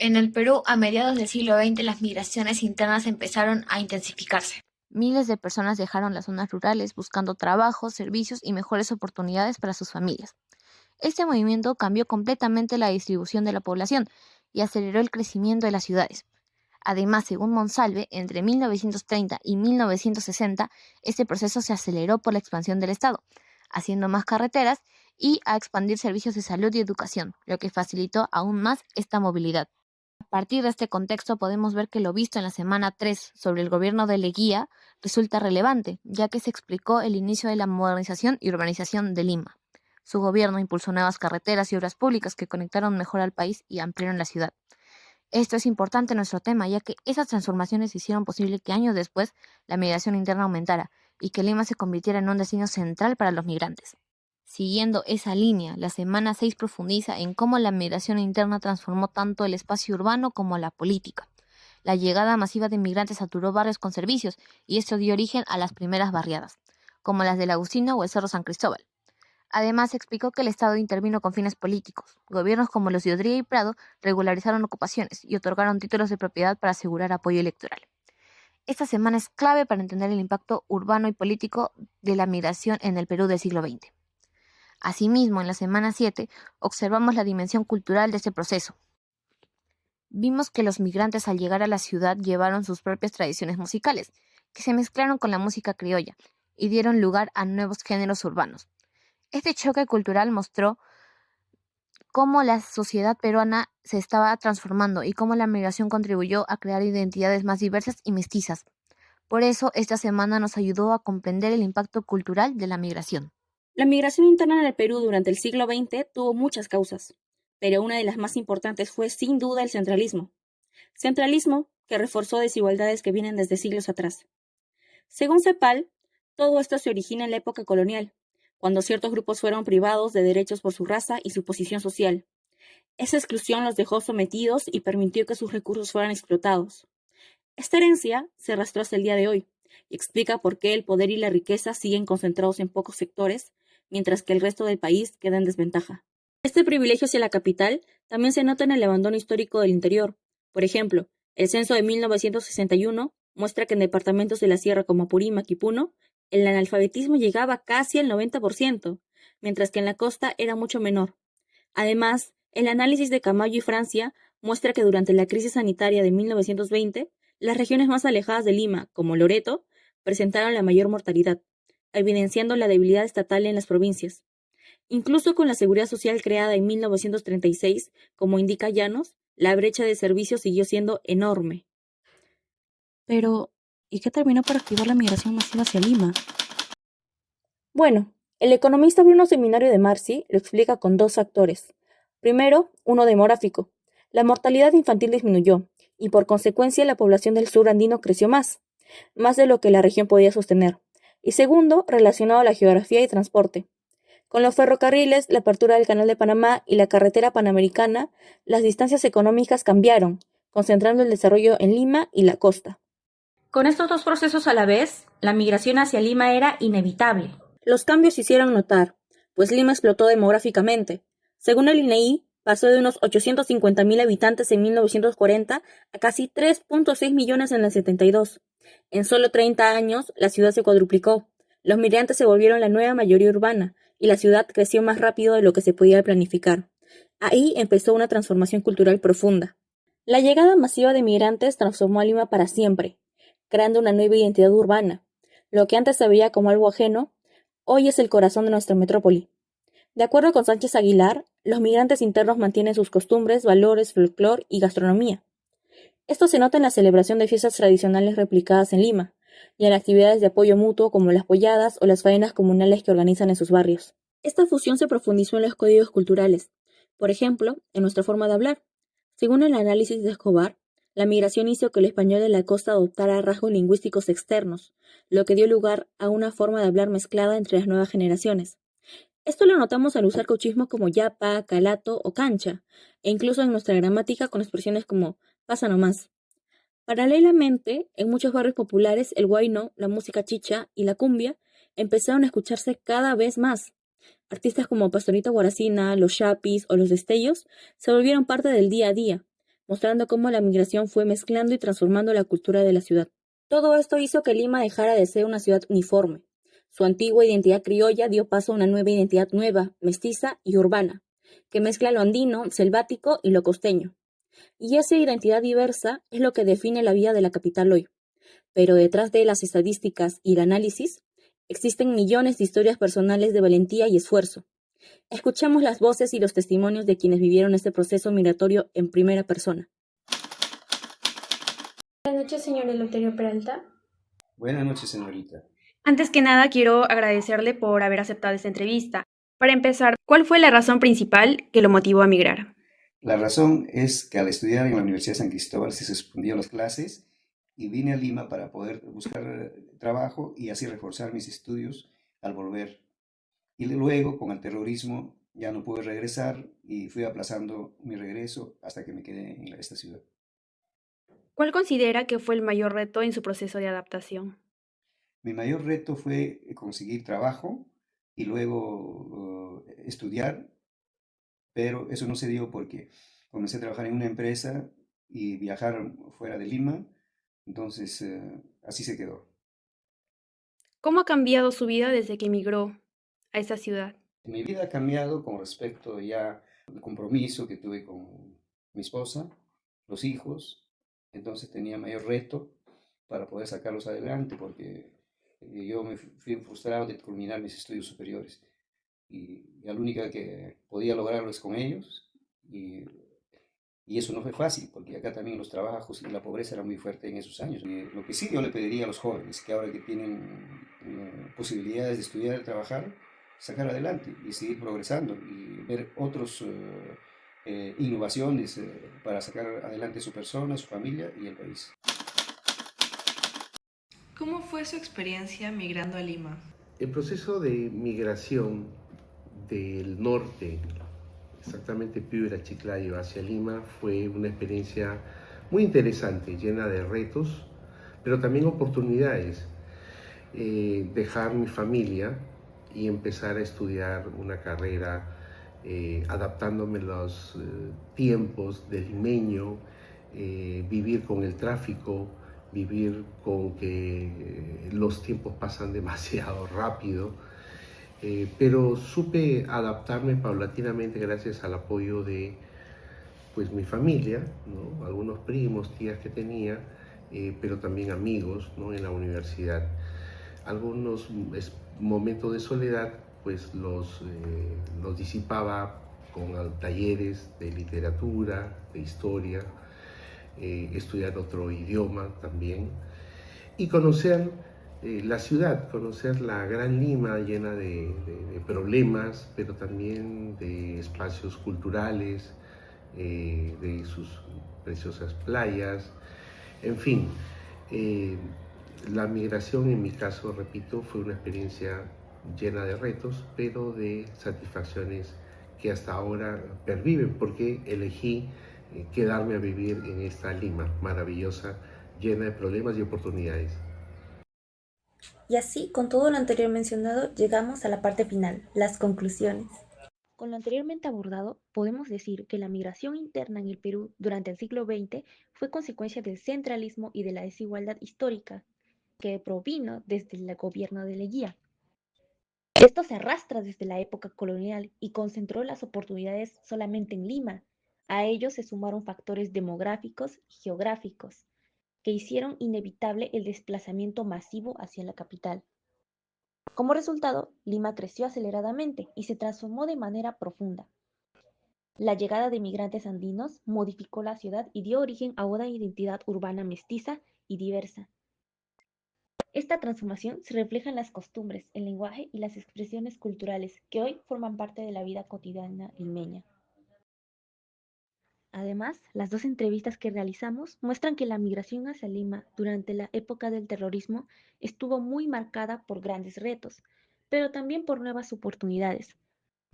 En el Perú, a mediados del siglo XX, las migraciones internas empezaron a intensificarse. Miles de personas dejaron las zonas rurales buscando trabajo, servicios y mejores oportunidades para sus familias. Este movimiento cambió completamente la distribución de la población y aceleró el crecimiento de las ciudades. Además, según Monsalve, entre 1930 y 1960, este proceso se aceleró por la expansión del Estado, haciendo más carreteras y a expandir servicios de salud y educación, lo que facilitó aún más esta movilidad. A partir de este contexto podemos ver que lo visto en la semana 3 sobre el gobierno de Leguía resulta relevante, ya que se explicó el inicio de la modernización y urbanización de Lima. Su gobierno impulsó nuevas carreteras y obras públicas que conectaron mejor al país y ampliaron la ciudad. Esto es importante en nuestro tema, ya que esas transformaciones hicieron posible que años después la migración interna aumentara y que Lima se convirtiera en un destino central para los migrantes. Siguiendo esa línea, la semana 6 profundiza en cómo la migración interna transformó tanto el espacio urbano como la política. La llegada masiva de inmigrantes saturó barrios con servicios y esto dio origen a las primeras barriadas, como las del Agustino o el Cerro San Cristóbal. Además, explicó que el Estado intervino con fines políticos. Gobiernos como los de Odría y Prado regularizaron ocupaciones y otorgaron títulos de propiedad para asegurar apoyo electoral. Esta semana es clave para entender el impacto urbano y político de la migración en el Perú del siglo XX. Asimismo, en la semana 7, observamos la dimensión cultural de este proceso. Vimos que los migrantes al llegar a la ciudad llevaron sus propias tradiciones musicales, que se mezclaron con la música criolla y dieron lugar a nuevos géneros urbanos. Este choque cultural mostró cómo la sociedad peruana se estaba transformando y cómo la migración contribuyó a crear identidades más diversas y mestizas. Por eso, esta semana nos ayudó a comprender el impacto cultural de la migración. La migración interna en el Perú durante el siglo XX tuvo muchas causas, pero una de las más importantes fue sin duda el centralismo. Centralismo que reforzó desigualdades que vienen desde siglos atrás. Según CEPAL, todo esto se origina en la época colonial, cuando ciertos grupos fueron privados de derechos por su raza y su posición social. Esa exclusión los dejó sometidos y permitió que sus recursos fueran explotados. Esta herencia se arrastró hasta el día de hoy y explica por qué el poder y la riqueza siguen concentrados en pocos sectores, mientras que el resto del país queda en desventaja. Este privilegio hacia la capital también se nota en el abandono histórico del interior. Por ejemplo, el censo de 1961 muestra que en departamentos de la sierra como Apurímac y Puno, el analfabetismo llegaba casi al 90%, mientras que en la costa era mucho menor. Además, el análisis de Camayo y Francia muestra que durante la crisis sanitaria de 1920, las regiones más alejadas de Lima, como Loreto, presentaron la mayor mortalidad, evidenciando la debilidad estatal en las provincias. Incluso con la seguridad social creada en 1936, como indica Llanos, la brecha de servicios siguió siendo enorme. Pero, ¿y qué terminó por activar la migración masiva hacia Lima? Bueno, el economista Bruno Seminario de Marci lo explica con dos factores. Primero, uno demográfico. La mortalidad infantil disminuyó, y por consecuencia la población del sur andino creció más de lo que la región podía sostener. Y segundo, relacionado a la geografía y transporte. Con los ferrocarriles, la apertura del Canal de Panamá y la carretera panamericana, las distancias económicas cambiaron, concentrando el desarrollo en Lima y la costa. Con estos dos procesos a la vez, la migración hacia Lima era inevitable. Los cambios se hicieron notar, pues Lima explotó demográficamente. Según el INEI, pasó de unos 850.000 habitantes en 1940 a casi 3.6 millones en el 72. En solo 30 años, la ciudad se cuadruplicó. Los migrantes se volvieron la nueva mayoría urbana y la ciudad creció más rápido de lo que se podía planificar. Ahí empezó una transformación cultural profunda. La llegada masiva de migrantes transformó a Lima para siempre, creando una nueva identidad urbana. Lo que antes se veía como algo ajeno, hoy es el corazón de nuestra metrópoli. De acuerdo con Sánchez Aguilar, los migrantes internos mantienen sus costumbres, valores, folclore y gastronomía. Esto se nota en la celebración de fiestas tradicionales replicadas en Lima, y en actividades de apoyo mutuo como las polladas o las faenas comunales que organizan en sus barrios. Esta fusión se profundizó en los códigos culturales, por ejemplo, en nuestra forma de hablar. Según el análisis de Escobar, la migración hizo que el español de la costa adoptara rasgos lingüísticos externos, lo que dio lugar a una forma de hablar mezclada entre las nuevas generaciones. Esto lo notamos al usar cauchismos como yapa, calato o cancha, e incluso en nuestra gramática con expresiones como pasa nomás. Paralelamente, en muchos barrios populares, el huayno, la música chicha y la cumbia empezaron a escucharse cada vez más. Artistas como Pastorita Guaracina, los Chapis o los Destellos se volvieron parte del día a día, mostrando cómo la migración fue mezclando y transformando la cultura de la ciudad. Todo esto hizo que Lima dejara de ser una ciudad uniforme. Su antigua identidad criolla dio paso a una nueva identidad nueva, mestiza y urbana, que mezcla lo andino, selvático y lo costeño. Y esa identidad diversa es lo que define la vida de la capital hoy. Pero detrás de las estadísticas y el análisis, existen millones de historias personales de valentía y esfuerzo. Escuchemos las voces y los testimonios de quienes vivieron este proceso migratorio en primera persona. Buenas noches, señor Eleuterio Peralta. Buenas noches, señorita. Antes que nada, quiero agradecerle por haber aceptado esta entrevista. Para empezar, ¿cuál fue la razón principal que lo motivó a migrar? La razón es que al estudiar en la Universidad de San Cristóbal se suspendieron las clases y vine a Lima para poder buscar trabajo y así reforzar mis estudios al volver. Y luego, con el terrorismo, ya no pude regresar y fui aplazando mi regreso hasta que me quedé en esta ciudad. ¿Cuál considera que fue el mayor reto en su proceso de adaptación? Mi mayor reto fue conseguir trabajo y luego estudiar, pero eso no se dio porque comencé a trabajar en una empresa y viajar fuera de Lima, entonces así se quedó. ¿Cómo ha cambiado su vida desde que emigró a esa ciudad? Mi vida ha cambiado con respecto ya al compromiso que tuve con mi esposa, los hijos, entonces tenía mayor reto para poder sacarlos adelante porque yo me fui frustrado de culminar mis estudios superiores y la única que podía lograrlo es con ellos y, y eso no fue fácil porque acá también los trabajos y la pobreza era muy fuerte en esos años. Lo que sí yo le pediría a los jóvenes que ahora que tienen posibilidades de estudiar y trabajar, sacar adelante y seguir progresando y ver otras innovaciones para sacar adelante su persona, su familia y el país. ¿Cómo fue su experiencia migrando a Lima? El proceso de migración del norte, exactamente Piura, Chiclayo, hacia Lima, fue una experiencia muy interesante, llena de retos, pero también oportunidades. Dejar mi familia y empezar a estudiar una carrera adaptándome a los tiempos del limeño, vivir con el tráfico, vivir con que los tiempos pasan demasiado rápido, pero supe adaptarme paulatinamente gracias al apoyo de pues mi familia, ¿no? Algunos primos, tías que tenía, pero también amigos, ¿no? En la universidad. Algunos momentos de soledad pues los disipaba con talleres de literatura, de historia, estudiar otro idioma también y conocer la ciudad, conocer la gran Lima llena de problemas, pero también de espacios culturales, de sus preciosas playas, en fin. La migración en mi caso, repito, fue una experiencia llena de retos, pero de satisfacciones que hasta ahora perviven porque elegí quedarme a vivir en esta Lima maravillosa, llena de problemas y oportunidades. Y así, con todo lo anterior mencionado, llegamos a la parte final, las conclusiones. Con lo anteriormente abordado, podemos decir que la migración interna en el Perú durante el siglo XX fue consecuencia del centralismo y de la desigualdad histórica que provino desde el gobierno de Leguía. Esto se arrastra desde la época colonial y concentró las oportunidades solamente en Lima. A ello se sumaron factores demográficos y geográficos que hicieron inevitable el desplazamiento masivo hacia la capital. Como resultado, Lima creció aceleradamente y se transformó de manera profunda. La llegada de migrantes andinos modificó la ciudad y dio origen a una identidad urbana mestiza y diversa. Esta transformación se refleja en las costumbres, el lenguaje y las expresiones culturales que hoy forman parte de la vida cotidiana limeña. Además, las dos entrevistas que realizamos muestran que la migración hacia Lima durante la época del terrorismo estuvo muy marcada por grandes retos, pero también por nuevas oportunidades.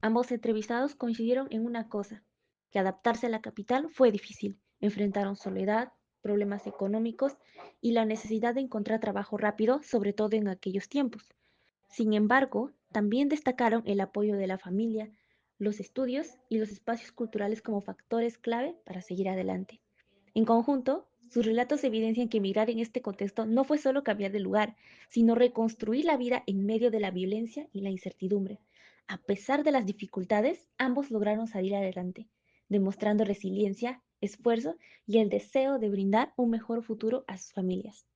Ambos entrevistados coincidieron en una cosa, que adaptarse a la capital fue difícil. Enfrentaron soledad, problemas económicos y la necesidad de encontrar trabajo rápido, sobre todo en aquellos tiempos. Sin embargo, también destacaron el apoyo de la familia, los estudios y los espacios culturales como factores clave para seguir adelante. En conjunto, sus relatos evidencian que emigrar en este contexto no fue solo cambiar de lugar, sino reconstruir la vida en medio de la violencia y la incertidumbre. A pesar de las dificultades, ambos lograron salir adelante, demostrando resiliencia, esfuerzo y el deseo de brindar un mejor futuro a sus familias.